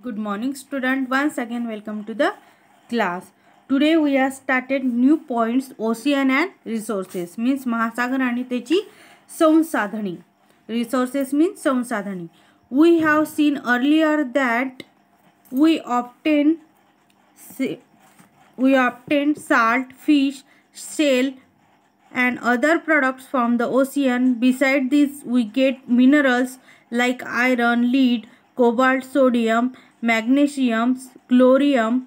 Good morning student, once again welcome to the class. Today we have started new points ocean and resources means महासागर आणि त्याची संसाधने. Resources means संसाधने. We have seen earlier that we obtain salt, fish, shell and other products from the ocean. Beside this we get minerals like iron, lead, cobalt, sodium, magnesium, chlorium,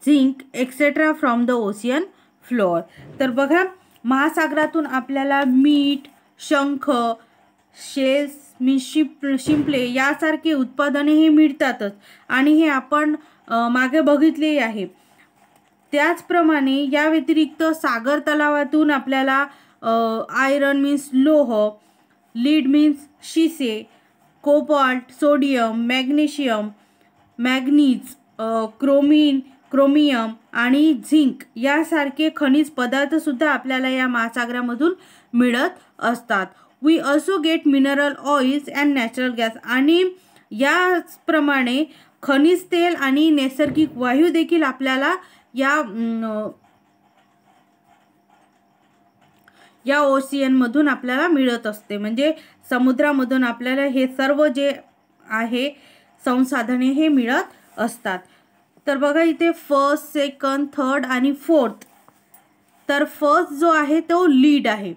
zinc etcetera from the ocean floor. तर बघा, महासागरातून आपल्याला मीठ, शंख, shells शिंपले यासारखे उत्पादने हे मिळतातच आणि हे आपण मागे बघितले आहे. त्याचप्रमाणे या व्यतिरिक्त सागर तलावातून आपल्याला आयरन मीन्स लोह, लीड मीन्स शिसे, cobalt, sodium, magnesium, manganese, chromium आणि झिंक यासारखे खनिज पदार्थ सुद्धा आपल्याला या महासागरामधून मिळत असतात. We also get mineral oils and natural gas. आणि याचप्रमाणे खनिज तेल आणि नैसर्गिक वायू देखील आपल्याला या ओशियनमधून आपल्याला मिळत असते. म्हणजे समुद्रामधून आपल्याला हे सर्व जे आहे संसाधने हे मिळत असतात. तर बघा इथे फर्स्ट, सेकंड, थर्ड आणि फोर्थ. तर फर्स्ट जो आहे तो लीड आहे.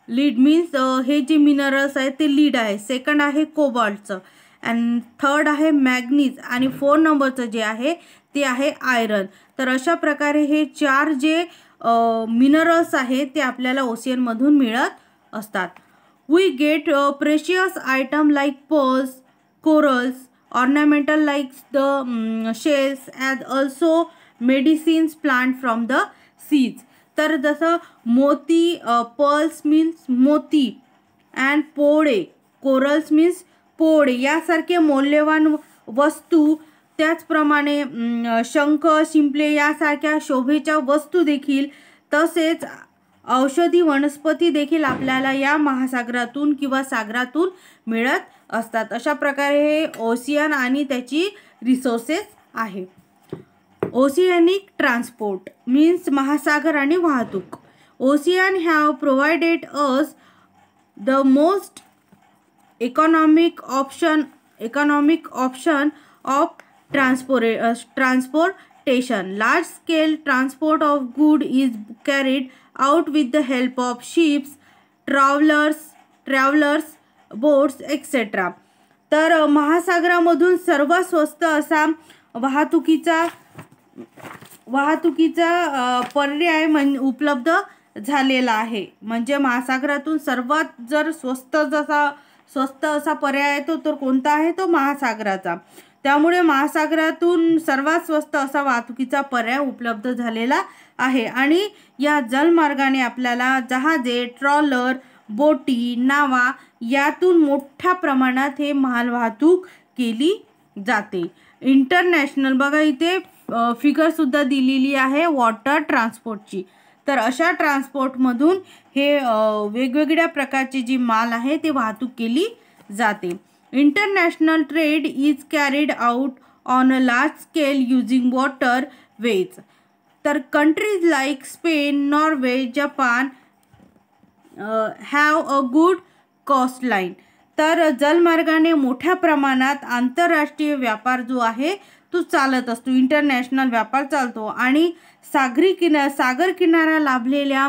लीड मीन्स हे जे मिनरल्स आहेत ते लीड आहे. सेकंड आहे कोबाल्टचं अँड थर्ड आहे मॅग्नीज आणि 4 नंबरचं जे आहे ते आहे आयरन. तर अशा प्रकारे हे 4 जे मिनरल्स आहेत ते आपल्याला ओशियनमधून मिळत असतात. We get precious item like pearls, corals, ornamental like the shells and also medicines plant from the seeds. तर जसं मोती, पर्ल्स मीन्स मोती अँड पोळे, कोरल्स मीन्स पोळे यासारखे मौल्यवान वस्तू, त्याचप्रमाणे शंख, शिंपले यासारख्या शोभेच्या वस्तू देखील, तसेच औषधी वनस्पती देखील आपल्याला या महासागरातून किंवा सागरातून मिळत असतात. अशा प्रकारे हे ओशियन आणि त्याची रिसोर्सेस आहे. ओशियनिक ट्रान्सपोर्ट मीन्स महासागर आणि वाहतूक. Ocean have provided us the most economic option of transportation. Large scale transport of good is carried out with the help of ships, travelers, boats etcetera. तर महासागरामधून सर्वात स्वस्त असा वाहतुकीचा पर्याय उपलब्ध झालेला आहे. म्हणजे महासागरातून सर्वात जर स्वस्त असा पर्याय आहे तो कोणता आहे, तो महासागराचा. त्यामुळे महासागरातून सर्वात स्वस्त असा वाहतुकीचा पर्याय उपलब्ध झालेला आहे. आणि या जलमार्गाने आपल्याला जहाजे, ट्रॉलर, बोटी, नावा यातून मोठ्या प्रमाणात हे मालवाहतूक केली जाते. इंटरनॅशनल बघा इथे फिगर सुद्धा दिलेली आहे वॉटर ट्रान्सपोर्टची. तर अशा ट्रान्सपोर्टमधून हे वेगवेगळ्या प्रकारची जी माल आहे ते वाहतूक केली जाते. International trade is carried out on a large scale using waterways. तर countries like Spain, Norway, Japan have a good coastline. तर जलमार्गाने मोठ्या प्रमाणात आंतरराष्ट्रीय व्यापार जो आहे तो चालत असतो. इंटरनॅशनल व्यापार चालतो आणि सागर किनारा लाभलेल्या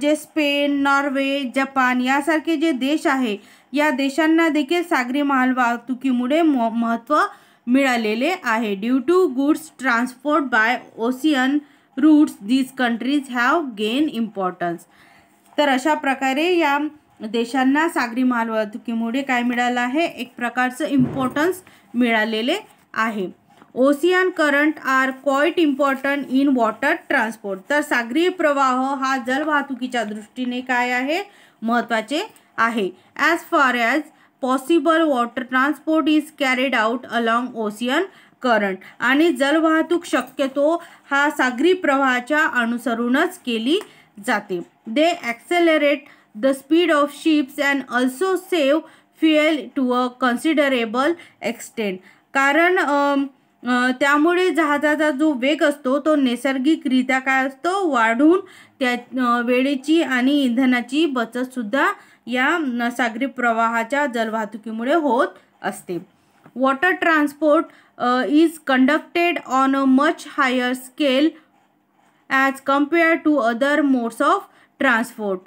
जे स्पेन, नॉर्वे, जपान यासारखे जे देश आहे या देशांना देखील सागरी मालवाहतुकीमुळे महत्त्व मिळालेले आहे. Due to goods transport by ocean routes these countries have gain importance. तर अशा प्रकारे या देशांना सागरी मालवाहतुकीमुळे काय मिळालं आहे, एक प्रकारचं इम्पॉर्टन्स मिळालेले आहे. Ocean current are quite important in water transport. तर सागरी प्रवाह हा जलवाहतुकीच्या दृष्टीने काय आहे, महत्त्वाचे आहे. As far as possible water transport is carried out along ocean current. आणि जलवाहतूक शक्यतो हा सागरी प्रवाहाच्या अनुसरूनच केली जाते. दे ॲक्सेलरेट the speed of ships and also save fuel to a considerable extent. कारण त्यामुळे जहाजाचा जो वेग असतो तो नैसर्गिकरित्या काय असतो वाढून त्या वेळेची आणि इंधनाची बचत सुद्धा या सागरी प्रवाहाच्या जलवाहतुकीमुळे होत असते. Water transport is conducted on a much higher scale as compare to other modes of transport.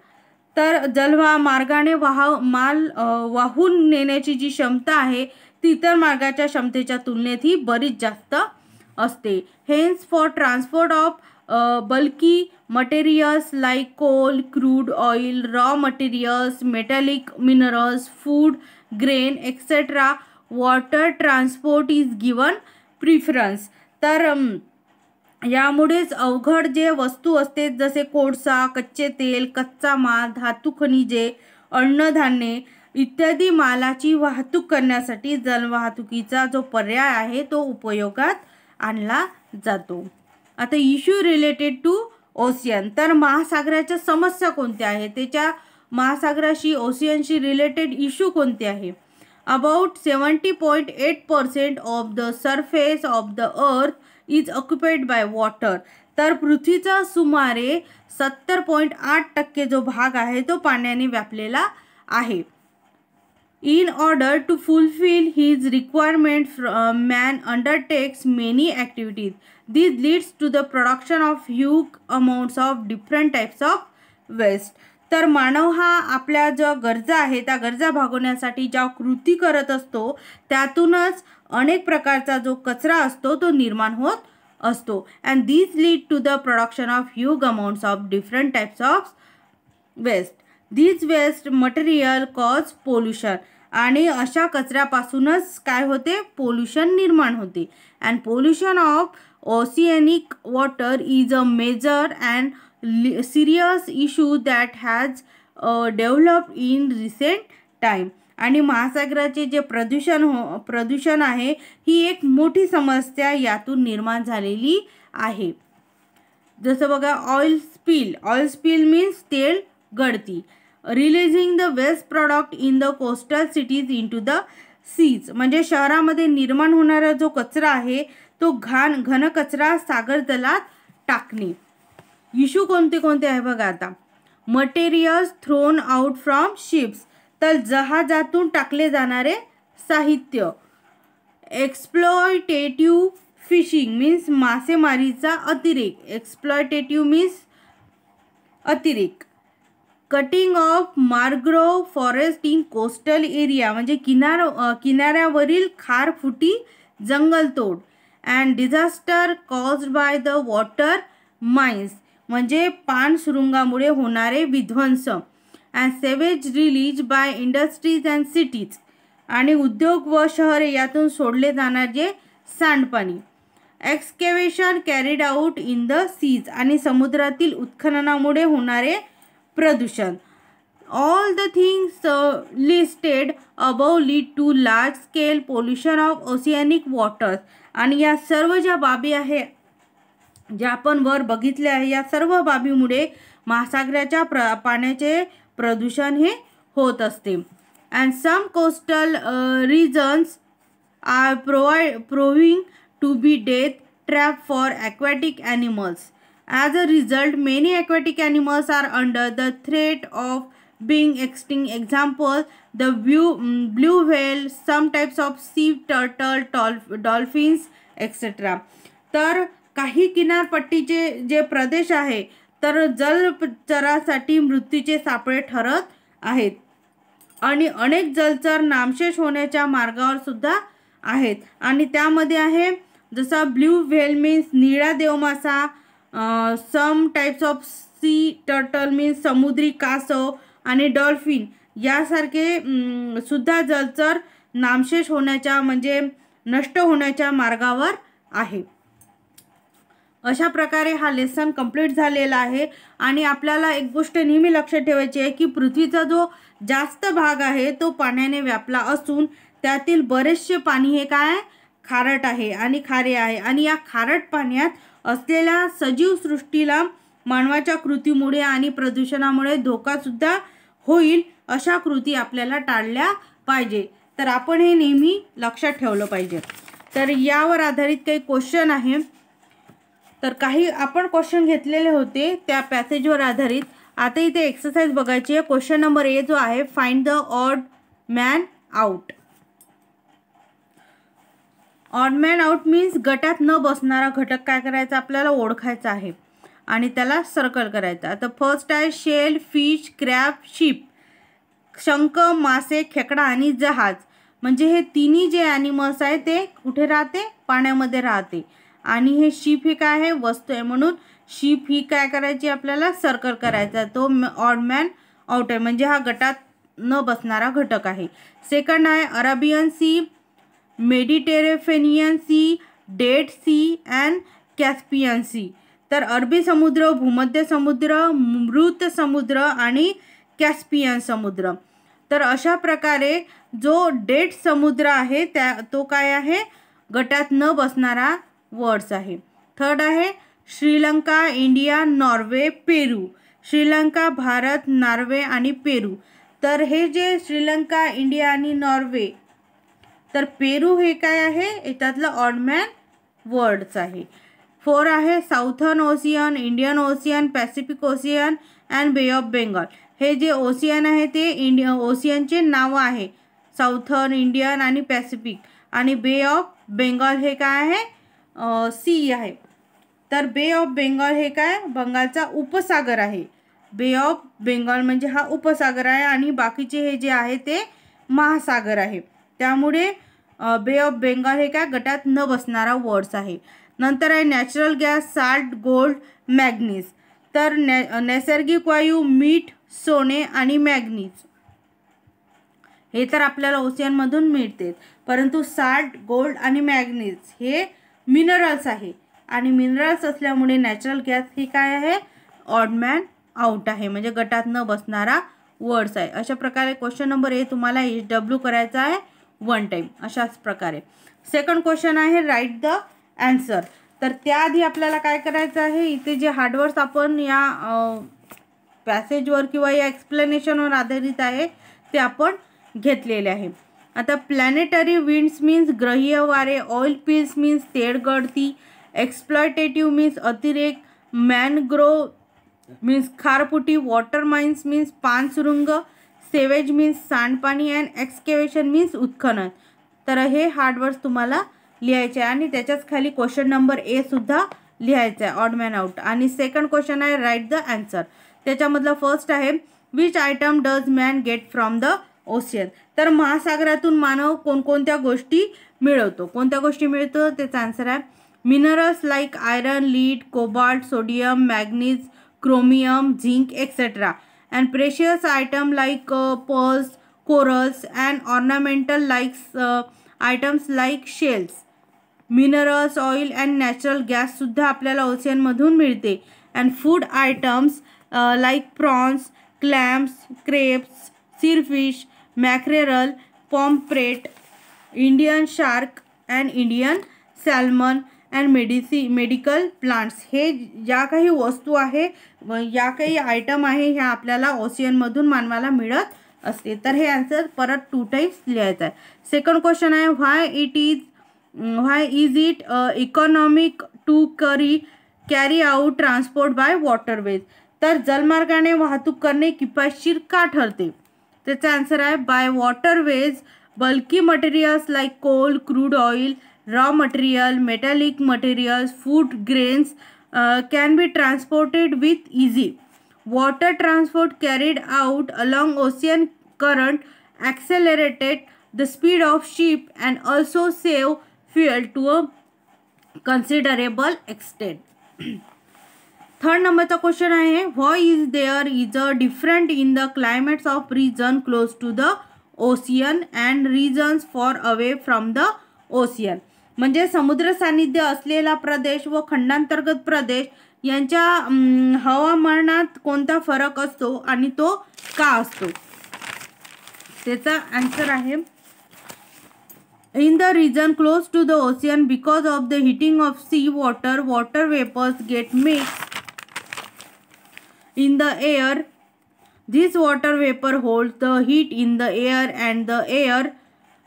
तर जलमार्गाने माल वाहून नेण्याची जी क्षमता आहे ती इतर मार्गाच्या क्षमतेच्या तुलनेत ही बरीच जास्त असते. Hence for transport of bulky materials like coal, crude oil, raw materials, metallic minerals, food grain etcetera water transport is given preference. तर यामुळेच अवघड जे वस्तू असते जसे कोळसा, कच्चे तेल, कच्चा माल, धातू खनिजे, अन्नधान्ये इत्यादी मालाची वाहतूक करण्यासाठी जलवाहतुकीचा जो पर्याय आहे तो उपयोगात आणला जातो. आता इश्यू रिलेटेड टू ओशियन. तर महासागराच्या समस्या कोणत्या आहेत, त्याच्या महासागराशी ओशियनशी रिलेटेड इश्यू कोणते आहे. About 70.8% of the surface of the earth is occupied by water. तर पृथ्वीचा सुमारे 70.8% जो भाग आहे तो पाण्याने व्यापलेला आहे. In order to fulfill his requirement, man undertakes many activities. This leads to the production of huge amounts of different types of waste. तर मानव हा आपल्या ज्या गरजा आहे त्या गरजा भागवण्यासाठी ज्या कृती करत असतो त्यातूनच अनेक प्रकारचा जो कचरा असतो तो निर्माण होत असतो. And this lead to the production of huge amounts of different types of waste. This waste material cause pollution. आणि अशा कचऱ्यापासूनच काय होते पोल्युशन निर्माण होते. And pollution of oceanic water is a major and serious issue that has developed in recent time. आणि महासागराचे जे प्रदूषण आहे ही एक मोठी समस्या यातून निर्माण झालेली आहे. जसं बघा ऑइल स्पिल मीन्स तेल गळती. Releasing the waste product in the coastal cities into the seas. म्हणजे शहरामध्ये निर्माण होणारा जो कचरा आहे तो घन कचरा सागर जलात टाकणे. इश्यू कोणते आहे बघा आता. Materials thrown out from ships. तर जहाजातून टाकले जाणारे साहित्य. एक्सप्लॉयटेटिव्ह फिशिंग मीन्स मासेमारीचा अतिरेक. एक्सप्लॉयटेटिव्ह मीन्स अतिरेक. Cutting off mangrove forest in coastal area म्हणजे किनाऱ्यावरील खारफुटी जंगलतोड. And disaster caused by the water mines म्हणजे पाणसुरुंगामुळे होणारे विध्वंस. And sewage release by industries and cities आणि उद्योग व शहरे यातून सोडले जाणारे सांडपाणी. Excavation carried out in the seas आणि समुद्रातील उत्खननामुळे होणारे प्रदूषण. All the things listed above lead to large scale pollution of oceanic waters. आणि या सर्व ज्या बाबी आहे ज्या आपण वर बघितले आहे या सर्व बाबीमुळे महासागराच्या पाण्याचे प्रदूषण हे होत असते. And some coastal regions are proving to be death trap for aquatic animals. As a result, many aquatic animals are under the threat of being extinct. Example, the blue whale, some types of sea turtle, dolphins, etc. तर काही किनारपट्टीचे जे प्रदेश आहे तर जलचरासाठी मृत्यूचे सापळे ठरत आहेत आणि अनेक जलचर नामशेष होण्याच्या मार्गावर सुद्धा आहेत. आणि त्यामध्ये आहे जसा ब्ल्यू व्हेल मीन्स निळा देवमासा. Some types of sea turtle means समुद्री कासव आणि डॉल्फिन यासारखे सुद्धा जलचर नामशेष होण्याच्या म्हणजे नष्ट होण्याच्या मार्गावर आहे. अशा प्रकारे हा लेसन कंप्लीट झालेला आहे. आणि आपल्याला एक गोष्ट नेहमी लक्षात ठेवायची आहे की पृथ्वीचा जो जास्त भाग आहे तो पाण्याने व्यापला असून त्यातील बरेचसे पाणी हे काय खारट आहे आणि खारे आहे. आणि या खारट पाण्यात असलेल्या सजीव सृष्टीला मानवाच्या कृतीमुळे आणि प्रदूषणामुळे धोका सुद्धा होईल अशा कृती आपल्याला टाळल्या पाहिजे. तर आपण हे नेहमी लक्षात ठेवलं पाहिजे. तर यावर आधारित काही क्वेश्चन आहे. तर काही आपण क्वेश्चन घेतलेले होते त्या पॅसेजवर आधारित. आता इथे एक्सरसाइज बघायची आहे. क्वेश्चन नंबर ए जो आहे, find the odd man out. Odd man out means गटात न बसणारा घटक काय करायचा आपल्याला ओळखायचा आहे आणि त्याला सर्कल करायचा. आता फर्स्ट आहे शेल, फिश, क्रॅब, शिप. शंख, मासे, खेकडा आणि जहाज. म्हणजे हे तिन्ही जे ॲनिमल्स आहे ते कुठे राहते, पाण्यामध्ये राहते. आणि हे शिप हे काय आहे, वस्तू आहे, म्हणून शिप ही काय करायची आपल्याला सर्कल करायचा. तो ऑड मॅन आउट आहे, म्हणजे हा गटात न बसणारा घटक आहे. सेकंड आहे Arabian sea, Mediterranean sea, dead sea and Caspian sea. तर अरबी समुद्र, भूमध्य समुद्र, मृत समुद्र आणि कॅस्पियन समुद्र. तर अशा प्रकारे जो डेड समुद्र आहे तो काय आहे, गटात न बसणारा वर्ड्स आहे. थर्ड आहे श्रीलंका, इंडिया, नॉर्वे, पेरू. श्रीलंका, भारत, नॉर्वे आणि पेरू. तर हे जे श्रीलंका, इंडिया आणि नॉर्वे, तर पेरू हे काय आहे, याच्यातलं ऑड मॅन वर्ड्स आहे. 4 आहे Southern ocean, Indian ocean, Pacific ocean and बे ऑफ बेंगॉल. हे जे ओशियन आहे ते ओशियनचे नावं आहे, साऊथर्न, इंडियन आणि पॅसिफिक. आणि बे ऑफ बेंगॉल हे काय आहे, सी आहे. तर बे ऑफ बेंगॉल हे काय, बंगालचा उपसागर आहे. बे ऑफ बेंगॉल म्हणजे हा उपसागर आहे आणि बाकीचे हे जे आहे ते महासागर आहे. त्यामुळे बे ऑफ बेंगॉल हे काय गटात न बसणारा वर्ड्स आहे. नंतर आहे natural gas, salt, gold, manganese. तर नैसर्गिक वायू, मीठ, सोने आणि मॅग्नीज हे तर आपल्याला ओशियनमधून मिळते, परंतु साल्ट, गोल्ड आणि मॅग्नीज हे मिनरल्स आहे आणि मिनरल्स असल्यामुळे नॅचरल गॅस ही काय आहे, ऑड मॅन आउट आहे, म्हणजे गटात न बसणारा वर्ड्स आहे. अशा प्रकारे क्वेश्चन नंबर ए तुम्हाला HW करायचा आहे 1 टाइम अशाच प्रकारे. सेकंड क्वेश्चन आहे राईट द आन्सर. तर त्याआधी आपल्याला काय करायचं आहे, इथे जे हार्डवर्ड्स आपण या पॅसेजवर किंवा या एक्सप्लेनेशनवर आधारित आहे ते आपण घेतलेले आहे. आता प्लॅनेटरी विंड्स मीन्स ग्रहीय वारे, ऑइल पिल्स मीन्स तेल गळती, एक्सप्लॉयटेटिव्ह मीन्स अतिरेक, मॅनग्रोव मीन्स खारफुटी, वॉटर माइन्स मीन्स पाण सुरुंग, सेवेज मीन्स सांडपाणी अँड एक्सकेवेशन मीन्स उत्खनन. तर हे हार्डवर्ड्स तुम्हाला लिहायचे आणि त्याच्याच खाली क्वेश्चन नंबर ए सुद्धा लिहायचा आहे, ऑड मॅन आउट. आणि सेकंड क्वेश्चन आहे राईट द आन्सर. त्याच्यामधला फर्स्ट आहे which item does man get from the ocean. तर महासागरातून मानव कोणकोणत्या गोष्टी मिळवतो, कोणत्या गोष्टी मिळतो त्याचा आन्सर आहे minerals like iron, lead, cobalt, sodium, manganese, chromium, zinc, etc. And precious item like pearls, corals and ornamental items like shells. Minerals, oil and natural gas सुद्धा आपल्याला ओशियन मधून मिळते. And food items like prawns, clams, crabs, silverfish, mackerel, pomfret, Indian shark and Indian salmon and medical plants. हे ज्या काही वस्तू आहे या काही आयटम आहे ह्या आपल्याला ओशियनमधून मानवाला मिळत असते. तर हे आन्सर परत 2 टाइम्स लिहायचं आहे. सेकंड क्वेश्चन आहे why is it economic to carry out transport by waterways. तर जलमार्गाने वाहतूक करणे किफायतशीर का ठरते. त्याचा आन्सर आहे by waterways bulky materials like coal, crude oil, raw material, metallic materials, food grains can be transported with easy. Water transport carried out along ocean current accelerated the speed of ship and also save fuel to a considerable extent. Third number question आहे why is a different in the climates of region close to the ocean and regions far away from the ocean. म्हणजे समुद्र सानिध्य असलेला प्रदेश व खंडांतर्गत प्रदेश यांच्या हवामानात कोणता फरक असतो आणि तो का असतो. त्याचा आन्सर आहे in the region close to the ocean because of the heating of sea water vapors get mixed in the air. This water vapor holds the heat in the air and the air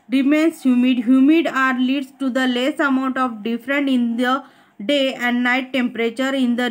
remains humid. Humid air leads to the less amount of difference in the day and night temperature in the